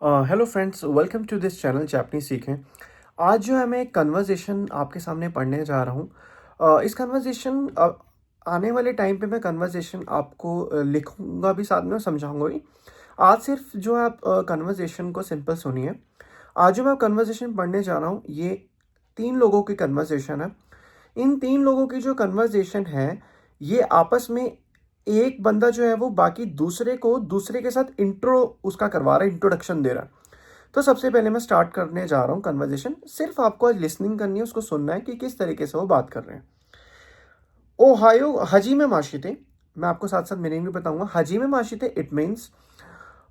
Hello friends, welcome to this channel Japanese सीखें। आज जो है मैं एक कन्वर्सेशन आपके सामने पढ़ने जा रहा हूँ। इस कन्वर्सेशन आने वाले टाइम पे मैं कन्वर्सेशन आपको लिखूंगा भी, साथ में समझाऊंगा भी। आज सिर्फ जो आप कन्वर्सेशन को सिंपल सुनिए। आज जो मैं कन्वर्सेशन पढ़ने जा रहा हूँ, ये 3 लोगों की कन्वर्सेशन है। इन 3 लोगों की जो कन्वर्सेशन है, ये आपस में एक बंदा जो है वो बाकी दूसरे को दूसरे के साथ इंट्रो उसका करवा रहा है, इंट्रोडक्शन दे रहा है। तो सबसे पहले मैं स्टार्ट करने जा रहा हूँ कन्वर्सेशन। सिर्फ आपको आज लिसनिंग करनी है, उसको सुनना है कि किस तरीके से वो बात कर रहे हैं। ओहायो हजीमे माशिते, मैं आपको साथ साथ मीनिंग भी बताऊंगा। हजीमे माशिते it means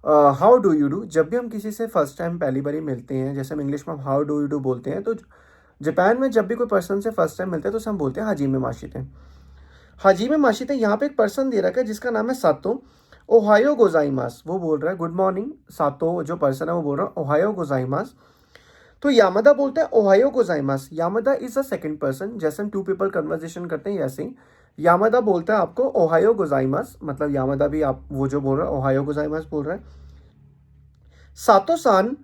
how do you do. जब भी हम किसी से फर्स्ट टाइम पहली बारी मिलते हैं, जैसे हम इंग्लिश में हाउ डू यू डू बोलते हैं, तो जापान में जब भी कोई पर्सन से फर्स्ट टाइम मिलते हैं तो उसे हम बोलते हैं हजीमे माशिते। हजीमे माशिते, यहाँ पे एक पर्सन दे रखा है जिसका नाम है सातो। ओहायो गोजाइमास, वो बोल रहा है गुड मॉर्निंग। सातो जो पर्सन है वो बोल रहा है ओहायो गोजाइमास। तो यामादा बोलता है ओहायो गोजाइमास। Yamada is a second person. जैसे हम टू पीपल कन्वर्सेशन करते हैं, ऐसे ही यामादा बोलता है आपको ओहायो गोजाइमास। मतलब यामादा भी आप वो जो बोल रहा है ओहायो गोजाइमास बोल रहा है। सातो सान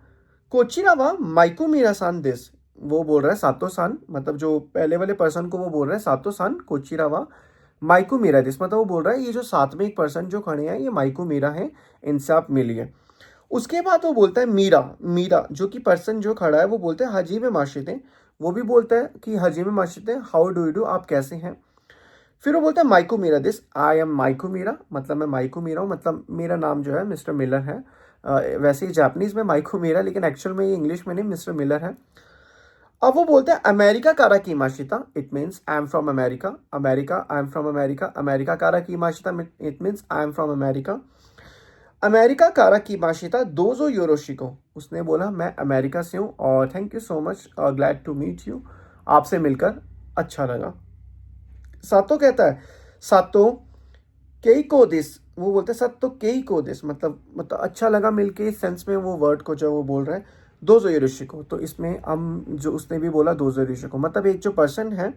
कोचिरावा माइको मीरा सान दिस, वो बोल रहा है सातो सान, मतलब जो पहले वाले पर्सन को वो बोल रहा है सातो सान कोचिरावा माइको मीरा दिस, मतलब वो बोल रहा है ये जो साथ में एक पर्सन जो खड़े हैं ये माइको मीरा है, इनसे आप मिलिए। उसके बाद वो बोलता है मीरा। मीरा जो कि पर्सन जो खड़ा है वो बोलते हैं हजी में माशिते। वो भी बोलता है कि हजी में माशिते, हाउ डू यू डू, आप कैसे हैं। फिर वो बोलता है माइको मीरा दिस, आई एम माइको मीरा, मतलब मैं माइको मीरा हूँ, मतलब मेरा नाम जो है मिस्टर मिलर है। वैसे ही जापानीज में माइको मीरा, लेकिन एक्चुअल में ये इंग्लिश में नहीं, मिस्टर मिलर है। अब वो बोलते हैं अमेरिका कारा की माशिता, it means I am from America. America, I am from America. America कारा की माशिता, it means I am from America. America कारा की माशिता दोजो योरोशिको, उसने बोला मैं अमेरिका से हूँ और thank you so much, glad to meet you, आपसे मिलकर अच्छा लगा। सातो कहता है सातो केई दिस, वो बोलते हैं सातो केई दिस, मतलब अच्छा लगा मिलके, इस सेंस में वो वर्ड को जो वो बोल रहा है दोजो योरोशिको। तो इसमें हम जो उसने भी बोला दोजो योरोशिको, मतलब एक जो पर्सन है,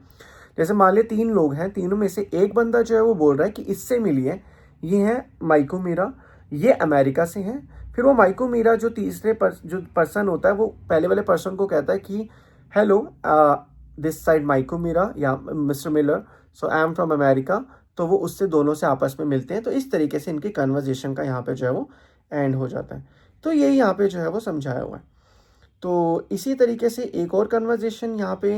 जैसे मान लिया 3 लोग हैं, तीनों में से एक बंदा जो है वो बोल रहा है कि इससे मिलिए, ये है माइको मीरा, ये अमेरिका से हैं। फिर वो माइको मीरा जो जो पर्सन होता है वो पहले वाले पर्सन को कहता है कि हेलो, दिस साइड माइको मीरा या mister Miller, so I am from America. तो वो उससे दोनों से आपस में मिलते हैं। तो इस तरीके से इनकी कन्वर्जेशन का यहाँ पे जो है वो एंड हो जाता है। तो यही यहाँ पे जो है वो समझाया हुआ है। तो इसी तरीके से एक और कन्वर्जेशन यहाँ पे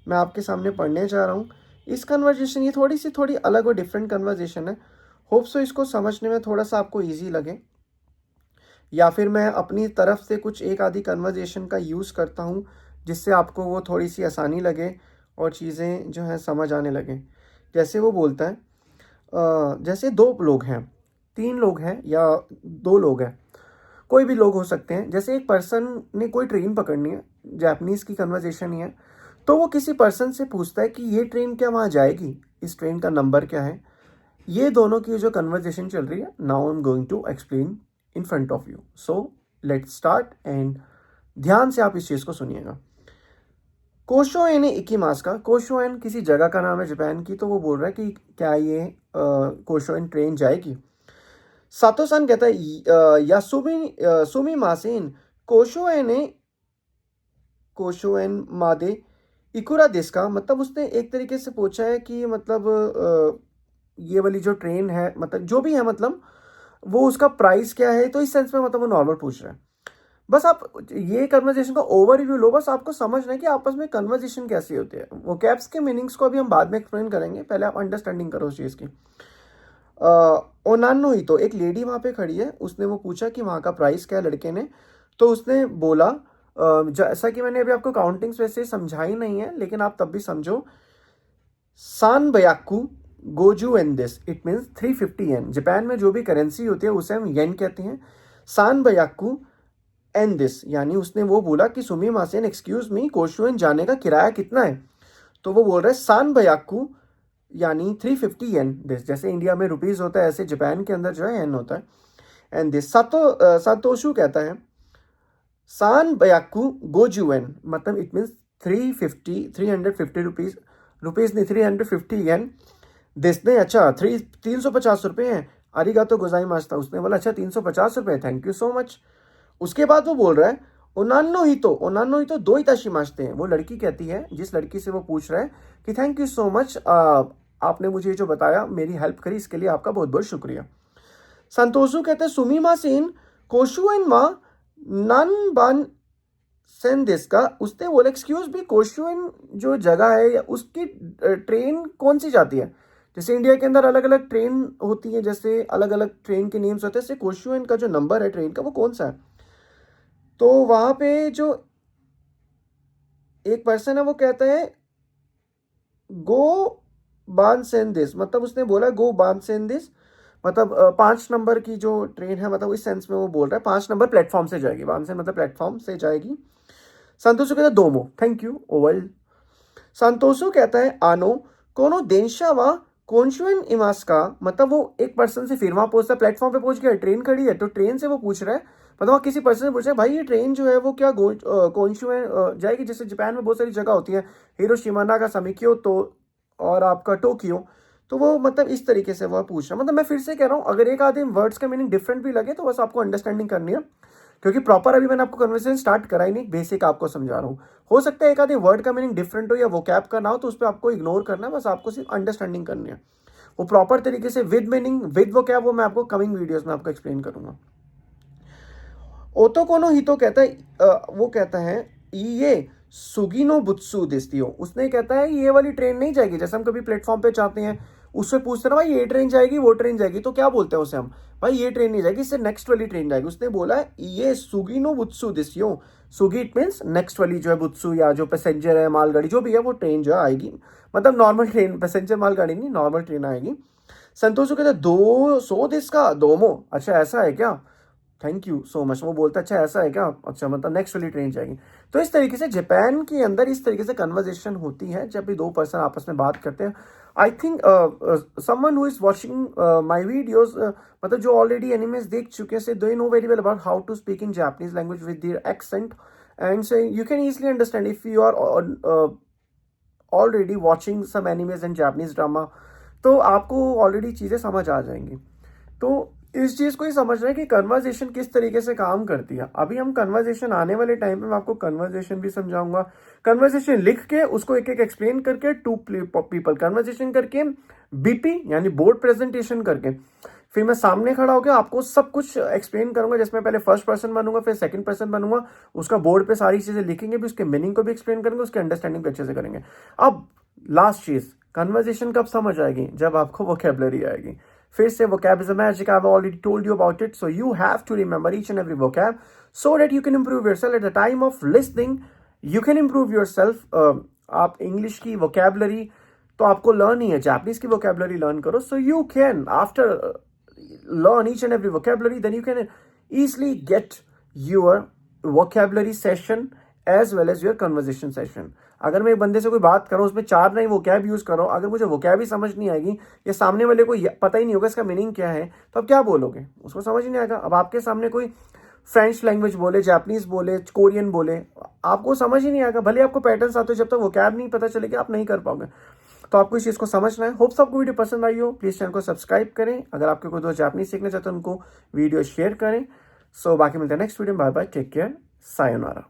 मैं आपके सामने पढ़ने जा रहा हूँ। इस कन्वर्जेशन, ये थोड़ी अलग और डिफरेंट कन्वर्जेशन है। होप सो इसको समझने में थोड़ा सा आपको ईजी लगे, या फिर मैं अपनी तरफ से कुछ एक आधी कन्वर्जेशन का यूज़ करता हूँ जिससे आपको वो थोड़ी सी आसानी लगे और चीज़ें जो हैं समझ आने लगे। जैसे वो बोलता है जैसे 2 लोग हैं, 3 लोग हैं या 2 लोग हैं, कोई भी लोग हो सकते हैं। जैसे एक पर्सन ने कोई ट्रेन पकड़नी है, जापानीज़ की कन्वर्जेशन ही है, तो वो किसी पर्सन से पूछता है कि ये ट्रेन क्या वहाँ जाएगी, इस ट्रेन का नंबर क्या है। ये दोनों की जो कन्वर्जेशन चल रही है, now I am going to explain in front of you. So let's start and ध्यान से आप इस चीज़ को सुनिएगा। कोशोएन इकिमास का, कोशोएन किसी जगह का नाम है जापान की, तो वो बोल रहा है कि क्या ये कोशोएन ट्रेन जाएगी। सातो सान कहता है या सुमी मासेन कोशोएन कोशोएन मादे इकुरा देश का, मतलब उसने एक तरीके से पूछा है कि मतलब ये वाली जो ट्रेन है, मतलब जो भी है, मतलब वो उसका प्राइस क्या है। तो इस सेंस में मतलब वो नॉर्मल पूछ रहा है। बस आप ये कन्वर्जेशन का ओवरव्यू लो, बस आपको समझना है कि आपस में कन्वर्जेशन कैसी होती है। वो कैप्स के मीनिंग्स को अभी हम बाद में एक्सप्लेन करेंगे, पहले आप अंडरस्टैंडिंग करो उस चीज़ की। ओनानो ही, तो एक लेडी वहाँ पे खड़ी है, उसने वो पूछा कि वहाँ का प्राइस क्या है लड़के ने। तो उसने बोला जैसा कि मैंने अभी आपको काउंटिंग्स वैसे समझाई नहीं है, लेकिन आप तब भी समझो, सान बयाकू गोजू एन दिस, इट मीन्स 350 येन। जापान में जो भी करेंसी होती है उसे हम येन कहते हैं। सान बयाकू एन दिस, यानी उसने वो बोला कि सुमी मासेन एक्सक्यूज मी, कोशुएन जाने का किराया कितना है। तो वो बोल रहे हैं सान बयाकू, यानी 350 येन दिस। जैसे इंडिया में रुपीज़ होता है, ऐसे जापान के अंदर जो है येन होता है। एंड दिस सातोशु कहता है सान बयाकू गोजुएन, मतलब इट मीन्स 350 रुपीज़, रुपीज़ नहीं 350 येन। दिस ने, अच्छा 350 रुपये हैं, अरिगातो गोजाइमास था। उसने बोला अच्छा 350 रुपये, थैंक यू सो मच। उसके बाद वो बोल रहा है ओनानो ही तो दो ही ताशिमाशते हैं। वो लड़की कहती है, जिस लड़की से वो पूछ रहा है कि थैंक यू सो मच, आपने मुझे जो बताया, मेरी हेल्प करी, इसके लिए आपका बहुत बहुत शुक्रिया। संतोषु कहते हैं सुमीमा सेन कोशुएन मा नन बन सेंदिस का। उसने बोला एक्सक्यूज भी, कोशुएन जो जगह है या उसकी ट्रेन कौन सी जाती है? जैसे इंडिया के अंदर अलग अलग ट्रेन होती है, जैसे अलग अलग ट्रेन के नेम्स होते हैं, जैसे कोशुएन का जो नंबर है ट्रेन का वो कौन सा है? तो वहां पे जो एक पर्सन है वो कहता है गो बान सेंदिस, मतलब उसने बोला गो बान सेंदिस, मतलब 5 नंबर की जो ट्रेन है, मतलब इस सेंस में वो बोल रहा है 5 नंबर प्लेटफॉर्म से जाएगी, बान से मतलब प्लेटफॉर्म से जाएगी। संतोषु कहता है दोमो, थैंक यू ओवल। संतोषु कहता है आनो कोनो देंशा वा कोंशुएन इमास का, मतलब वो एक पर्सन से फिर वहां पहुंचता, प्लेटफॉर्म पे पहुंच गया, ट्रेन खड़ी है, तो ट्रेन से वो पूछ रहा है, मतलब वहाँ किसी पर्सन से पूछ रहा है भाई ये ट्रेन जो है वो क्या कोंशुएन जाएगी? जैसे जापान में बहुत सारी जगह होती है, हिरोशिमा, नागासाकी, क्योतो और आपका टोक्यो, तो वो मतलब इस तरीके से वो पूछ रहा है। मतलब मैं फिर से कह रहा हूँ, अगर एक आधे वर्ड्स का मीनिंग डिफरेंट भी लगे तो बस आपको अंडरस्टैंडिंग करनी है, क्योंकि प्रॉपर अभी मैंने आपको कन्वर्सेशन स्टार्ट करा ही नहीं, बेसिक आपको समझा रहा हूँ। हो सकता है एक आधे वर्ड का मीनिंग डिफरेंट हो या वो कैप का ना हो, तो उस पर आपको इग्नोर करना है, बस आपको सिर्फ अंडरस्टैंडिंग करनी है। वो प्रॉपर तरीके से विद मीनिंग विद वो कैप, वो मैं आपको कमिंग वीडियोस में आपको एक्सप्लेन करूंगा। ओतो कोनो हितो कहता है वो कहता है ये सुगिनो बुत्सु दिस्तियो, उसने कहता है ये वाली ट्रेन नहीं जाएगी। जैसे हम कभी प्लेटफॉर्म पे जाते हैं, उससे पूछते ना भाई ये ट्रेन जाएगी वो ट्रेन जाएगी, तो क्या बोलते हैं उसे हम, भाई ये ट्रेन नहीं जाएगी, इससे नेक्स्ट वाली ट्रेन जाएगी। उसने बोला है ये सुगिनो बुत्सु दिस्तियो, सुगी इट मीन्स नेक्स्ट वाली जो है, बुत्सु या जो पैसेंजर है, मालगाड़ी जो भी है, वो ट्रेन जो है आएगी, मतलब नॉर्मल ट्रेन, पैसेंजर मालगाड़ी नहीं, नॉर्मल ट्रेन आएगी। संतोष कहते हैं दो सो दिस का दोमो, अच्छा ऐसा है क्या, थैंक यू सो मच। वो बोलता है अच्छा ऐसा है क्या, अच्छा मतलब नेक्स्ट वाली ट्रेन जाएगी। तो इस तरीके से जापान के अंदर इस तरीके से कन्वर्जेशन होती है जब भी दो पर्सन आपस में बात करते हैं। I think someone who is watching my videos, मतलब जो ऑलरेडी एनिमेस देख चुके हैं, they know very well about how to speak in Japanese language with their accent, and so you can easily understand if you are already watching some animes and Japanese drama, तो आपको already चीज़ें समझ आ जाएंगी। तो इस चीज़ को ही समझना है कि कन्वर्जेशन किस तरीके से काम करती है। अभी हम कन्वर्जेशन आने वाले टाइम पे मैं आपको कन्वर्जेशन भी समझाऊंगा, कन्वर्जेशन लिख के उसको एक एक एक्सप्लेन करके, टू पीपल कन्वर्जेशन करके, बीपी यानी बोर्ड प्रेजेंटेशन करके, फिर मैं सामने खड़ा होकर आपको सब कुछ एक्सप्लेन करूंगा, जिसमें पहले फर्स्ट पर्सन बनूंगा, फिर सेकंड पर्सन बनूंगा, उसका बोर्ड पे सारी चीजें लिखेंगे भी, उसके मीनिंग को भी एक्सप्लेन करेंगे, उसके अंडरस्टैंडिंग भी अच्छे से करेंगे। अब लास्ट चीज, कन्वर्जेशन कब समझ आएगी? जब आपको वोकैबुलरी आएगी। फिर से vocab is a magic, I've already told you about it, so you have to remember each and every vocab so that you can improve yourself at the time of listening, you can improve yourself। आप English की vocabulary तो आपको learn ही है, Japanese की vocabulary learn करो, so you can after learn each and every vocabulary, then you can easily get your vocabulary session as well as your conversation session। अगर मैं एक बंदे से कोई बात करूं, उसमें 4 नहीं vocab यूज कर रहा हूं, अगर मुझे vocab ही समझ नहीं आएगी या सामने वाले को पता ही नहीं होगा इसका मीनिंग क्या है, तो अब क्या बोलोगे? उसको समझ ही नहीं आएगा। अब आपके सामने कोई फ्रेंच लैंग्वेज बोले, जापानीज बोले, कोरियन बोले, आपको समझ ही नहीं आएगा। भले आपको पैटर्न्स आते हो, जब तक vocab नहीं पता चलेगा आप नहीं कर पाओगे। तो आपको इस चीज़ को समझना है। होप्स आपको वीडियो पसंद आई हो, प्लीज़ चैनल को सब्सक्राइब करें। अगर आपके कोई दोस्त जापानीज सीखना चाहते हैं उनको वीडियो शेयर करें। सो बाकी मिलते हैं नेक्स्ट वीडियो में। Bye bye, take care, sayonara.